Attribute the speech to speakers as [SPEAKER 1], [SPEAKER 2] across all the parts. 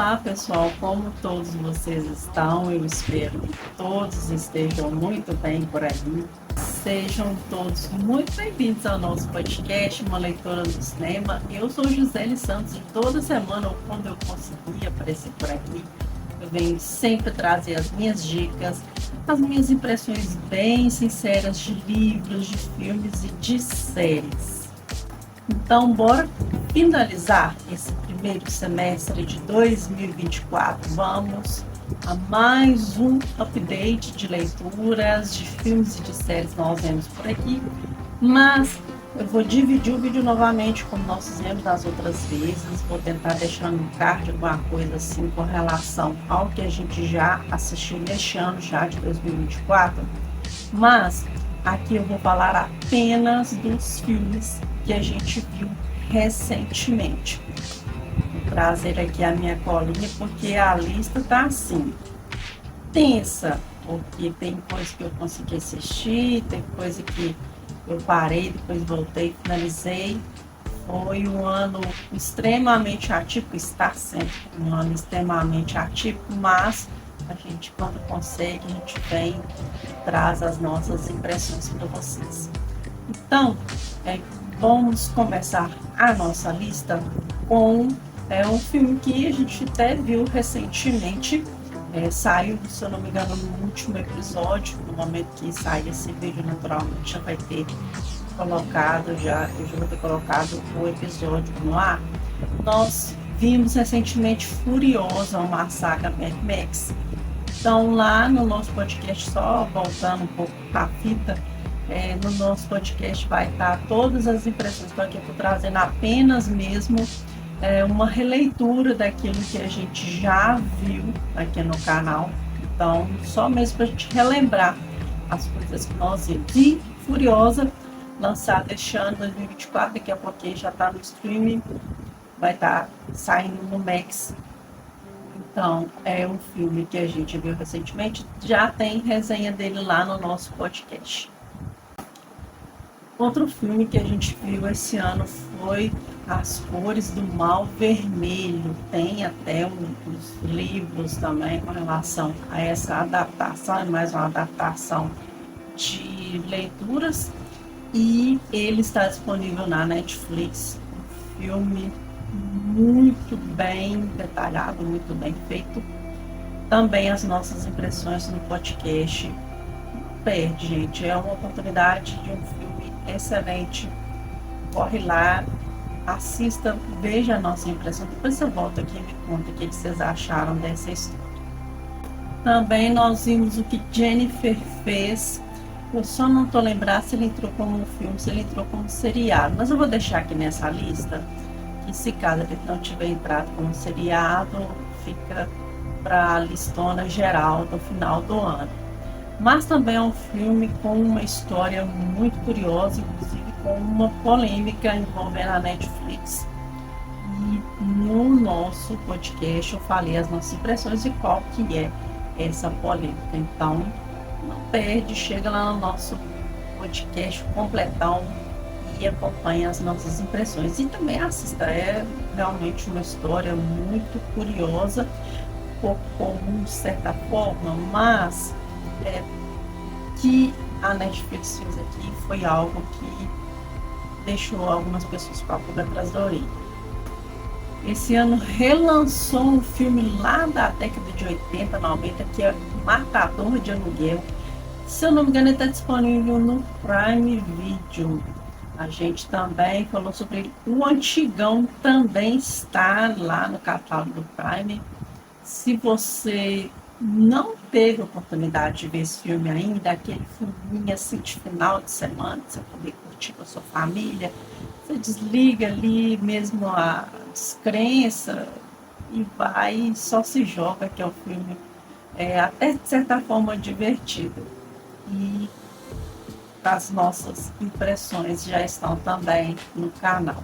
[SPEAKER 1] Olá pessoal, como todos vocês estão? Eu espero que todos estejam muito bem por aí. Sejam todos muito bem-vindos ao nosso podcast, Uma Leitora no Cinema. Eu sou Gisele Santos e toda semana, ou quando eu conseguir aparecer por aqui, eu venho sempre trazer as minhas dicas, as minhas impressões bem sinceras de livros, de filmes e de séries. Então, bora finalizar esse primeiro semestre de 2024. Vamos a mais um update de leituras, de filmes e de séries que nós vemos por aqui. Mas eu vou dividir o vídeo novamente, como nós fizemos das outras vezes. Vou tentar deixar no card alguma coisa assim com relação ao que a gente já assistiu neste ano já de 2024. Mas aqui eu vou falar apenas dos filmes que a gente viu recentemente. Vou trazer aqui a minha colinha porque a lista tá assim, tensa, porque tem coisa que eu consegui assistir, tem coisa que eu parei, depois voltei, finalizei. Foi um ano extremamente atípico, está sendo um ano extremamente atípico, mas a gente, quando consegue, a gente vem e traz as nossas impressões para vocês. Então, vamos começar a nossa lista com um filme que a gente até viu recentemente, saiu, se eu não me engano, no último episódio, no momento que sair esse vídeo, naturalmente já vai ter colocado, eu já vou ter colocado o episódio no ar. Nós vimos recentemente Furiosa, uma saga Mad Max. Então, lá no nosso podcast, só voltando um pouco para a fita, no nosso podcast vai estar todas as impressões. Estou aqui trazendo apenas mesmo uma releitura daquilo que a gente já viu aqui no canal. Então, só mesmo para a gente relembrar as coisas que nós vimos. E Furiosa, lançado este ano, 2024, daqui a pouquinho já está no streaming, vai estar saindo no Max. Então, é um filme que a gente viu recentemente, já tem resenha dele lá no nosso podcast. Outro filme que a gente viu esse ano foi As Cores do Mal Vermelho. Tem até uns livros também com relação a essa adaptação, é mais uma adaptação de leituras. E ele está disponível na Netflix. Um filme muito bem detalhado, muito bem feito. Também as nossas impressões no podcast. Não perde, gente. É uma oportunidade de um filme excelente. Corre lá, assista, veja a nossa impressão. Depois você volta aqui e me conta o que vocês acharam dessa história. Também nós vimos o que Jennifer fez. Eu só não estou lembrando se ele entrou como um filme, se ele entrou como seriado. Mas eu vou deixar aqui nessa lista, que se caso ele não tiver entrado como seriado, fica para a listona geral do final do ano. Mas também é um filme com uma história muito curiosa, inclusive com uma polêmica envolvendo a Netflix. E no nosso podcast eu falei as nossas impressões e qual que é essa polêmica. Então, não perde, chega lá no nosso podcast completão e acompanha as nossas impressões. E também assista, é realmente uma história muito curiosa, pouco comum de certa forma, mas que a Netflix fez aqui foi algo que deixou algumas pessoas com a pulga atrás da orelha. Esse ano relançou um filme lá da década de 80, 90, que é Matador de Aluguel. Se eu não me engano, ele está disponível no Prime Video. A gente também falou sobre ele. O Antigão também está lá no catálogo do Prime. Se você não teve oportunidade de ver esse filme ainda, aquele filminho assim de final de semana, você poder curtir com a sua família, você desliga ali mesmo a descrença e vai, só se joga, que é o filme até de certa forma divertido. E as nossas impressões já estão também no canal.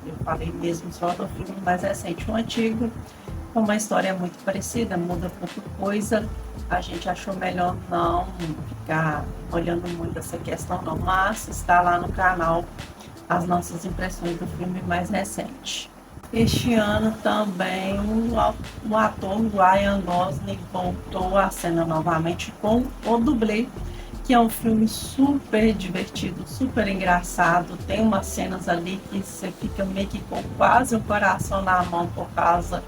[SPEAKER 1] Eu falei mesmo só do filme mais recente, o antigo, com uma história muito parecida, muda pouca coisa. A gente achou melhor não ficar olhando muito essa questão não, mas está lá no canal as nossas impressões do filme mais recente. Este ano também o ator Ryan Gosling voltou à cena novamente com O Dublê, que é um filme super divertido, super engraçado. Tem umas cenas ali que você fica meio que com quase o coração na mão por causa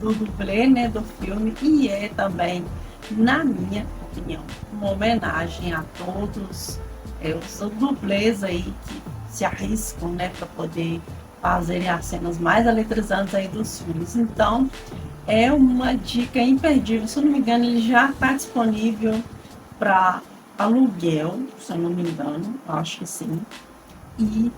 [SPEAKER 1] do dublê, né, do filme, e é também, na minha opinião, uma homenagem a todos os dublês aí que se arriscam, né, para poder fazerem as cenas mais eletrizantes aí dos filmes. Então, é uma dica imperdível. Se eu não me engano, ele já está disponível para aluguel, se eu não me engano, acho que sim. E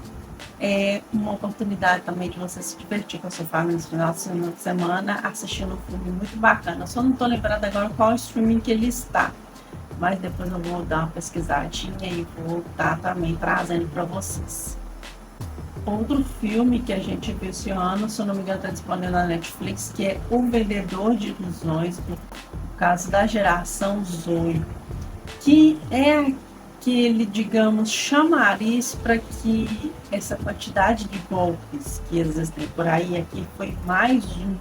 [SPEAKER 1] é uma oportunidade também de você se divertir com a sua família no final de semana assistindo um filme muito bacana. Só não estou lembrada agora qual streaming que ele está, mas depois eu vou dar uma pesquisadinha e vou estar também trazendo para vocês. Outro filme que a gente viu esse ano, se eu não me engano, está disponível na Netflix, que é O Vendedor de Ilusões, no caso da geração Zoe, que é aquele, digamos, chamariz para que essa quantidade de golpes que existem por aí, aqui foi mais um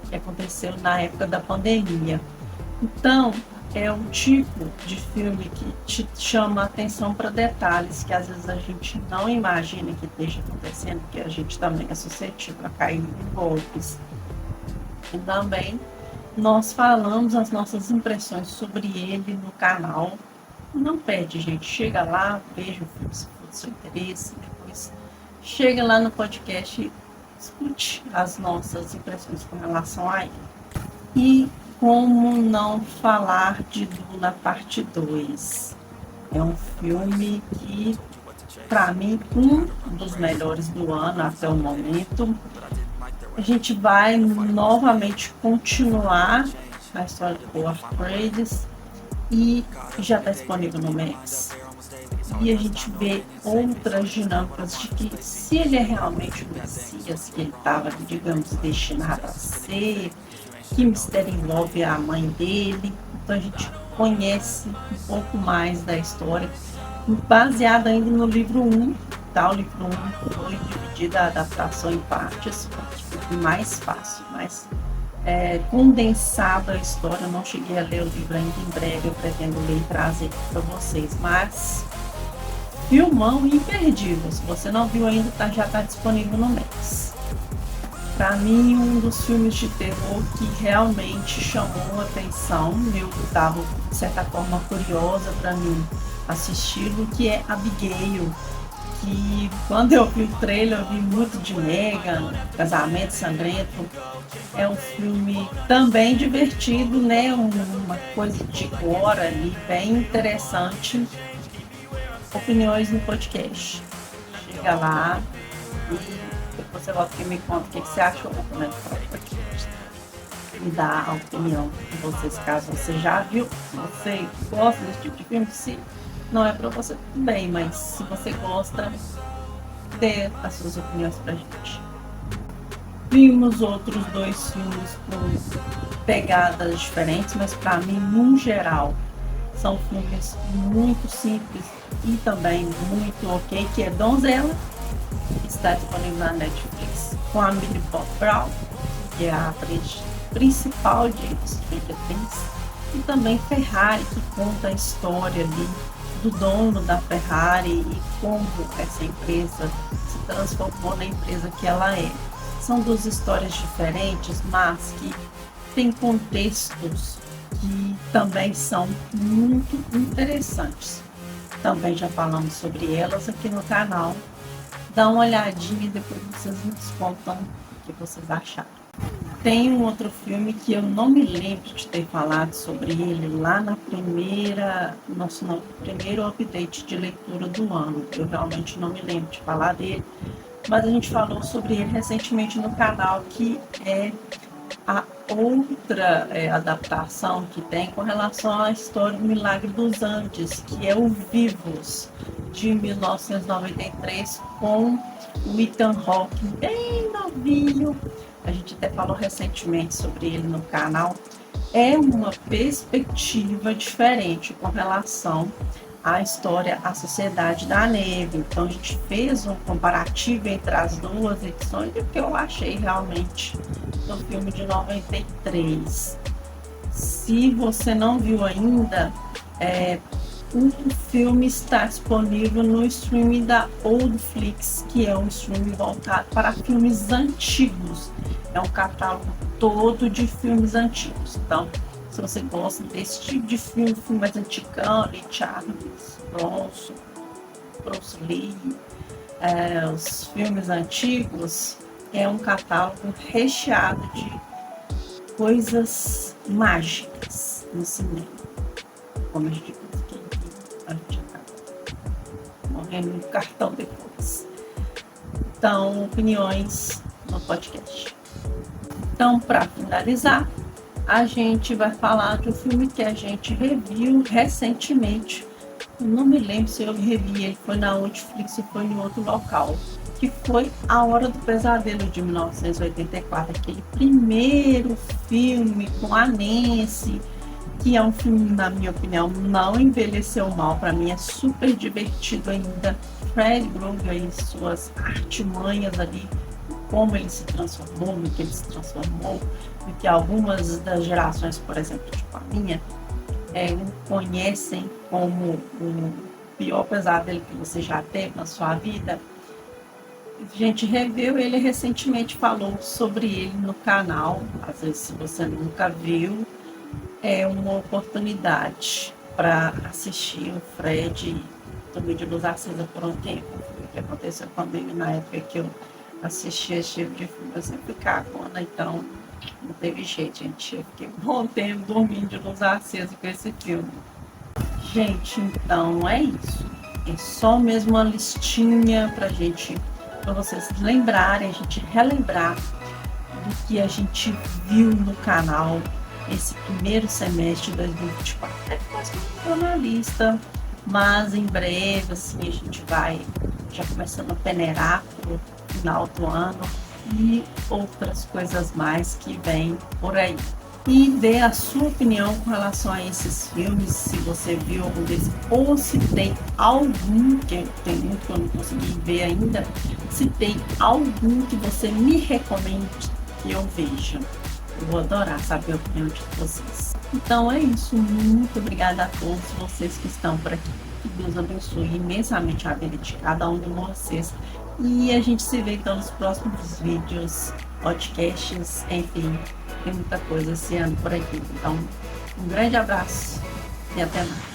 [SPEAKER 1] que aconteceu na época da pandemia. Então, é um tipo de filme que te chama a atenção para detalhes que às vezes a gente não imagina que esteja acontecendo, porque a gente também é suscetível a cair em golpes. E também nós falamos as nossas impressões sobre ele no canal. Não perde, gente. Chega lá, veja o filme se for do seu interesse, depois chega lá no podcast e escute as nossas impressões com relação a ele. E como não falar de Duna Parte 2? É um filme que, para mim, um dos melhores do ano até o momento. A gente vai novamente continuar a história do Paul Atreides e já está disponível no Max. E a gente vê outras dinâmicas de que se ele é realmente o Messias que ele estava, digamos, destinado a ser, que mistério envolve a mãe dele. Então a gente conhece um pouco mais da história, baseada ainda no livro 1. Tá? O livro 1 foi dividido a adaptação em partes, para que fique mais fácil, mais condensada a história. Eu não cheguei a ler o livro ainda, em breve eu pretendo ler e trazer para vocês, mas filmão imperdível. Se você não viu ainda, já está disponível no Max. Para mim, um dos filmes de terror que realmente chamou a atenção, eu estava de certa forma curiosa para mim assisti-lo, que é Abigail, que quando eu vi o trailer eu vi muito de Megan, Casamento Sangrento. É um filme também divertido, né? Uma coisa de gore ali, bem interessante. Opiniões no podcast. Chega lá e depois você volta e me conta o que você achou do podcast. Me dá a opinião de vocês, caso você já viu, você gosta desse tipo de filme, se não é para você, tudo bem, mas se você gosta, dê as suas opiniões pra gente. Vimos outros dois filmes com pegadas diferentes, mas para mim, no geral, são filmes muito simples e também muito ok, que é Donzela, que está disponível na Netflix, com a Millie Bob Brown, que é a atriz principal de Stranger Things, e também Ferrari, que conta a história ali do dono da Ferrari e como essa empresa se transformou na empresa que ela é. São duas histórias diferentes, mas que têm contextos que também são muito interessantes. Também já falamos sobre elas aqui no canal. Dá uma olhadinha e depois vocês me contam o que vocês acharam. Tem um outro filme que eu não me lembro de ter falado sobre ele lá no primeiro update de leitura do ano. Eu realmente não me lembro de falar dele, mas a gente falou sobre ele recentemente no canal, que é a outra adaptação que tem com relação à história do Milagre dos Andes, que é o Vivos, de 1993, com o Ethan Hawke, bem novinho. A gente até falou recentemente sobre ele no canal. É uma perspectiva diferente com relação a história A Sociedade da Neve. Então a gente fez um comparativo entre as duas edições e o que eu achei realmente do filme de 93. Se você não viu ainda, o filme está disponível no streaming da Oldflix, que é um streaming voltado para filmes antigos. É um catálogo todo de filmes antigos. Então, se você gosta desse tipo de filme mais antigão, Charles Bronson, Bruce Lee, os filmes antigos, é um catálogo recheado de coisas mágicas no cinema. Como a gente acaba morrendo no cartão depois. Então, opiniões no podcast. Então, para finalizar, a gente vai falar de um filme que a gente reviu recentemente. Eu não me lembro se eu revi ele, foi na Netflix ou foi em outro local, que foi A Hora do Pesadelo, de 1984, aquele primeiro filme com a Nancy, que é um filme, na minha opinião, não envelheceu mal. Para mim é super divertido ainda. Fred Krueger e suas artimanhas ali, como ele se transformou, no que ele se transformou, e que algumas das gerações, por exemplo, tipo a minha, conhecem como o pior pesadelo que você já teve na sua vida. A gente reviu ele recentemente, falou sobre ele no canal. Às vezes, se você nunca viu, é uma oportunidade para assistir o Fred também de Luz Acesa por um tempo. O que aconteceu comigo na época que eu assisti esse tipo de filme, eu sempre cagona, então não teve jeito, gente. Eu fiquei um bom tempo dormindo de luz acesa com esse filme. Gente, então é isso. É só mesmo uma listinha para vocês lembrarem, a gente relembrar do que a gente viu no canal esse primeiro semestre de 2024. Depois que eu na lista, mas em breve, assim, a gente vai já começando a peneirar pro final do ano e outras coisas mais que vêm por aí. E dê a sua opinião com relação a esses filmes, se você viu algum desses, ou se tem algum, que tem muito que eu não consegui ver ainda, se tem algum que você me recomende que eu veja. Eu vou adorar saber a opinião de vocês. Então é isso, muito obrigada a todos vocês que estão por aqui. Que Deus abençoe imensamente a vida de cada um de vocês. E a gente se vê então nos próximos vídeos, podcasts, enfim, tem muita coisa esse ano por aqui. Então, um grande abraço e até mais.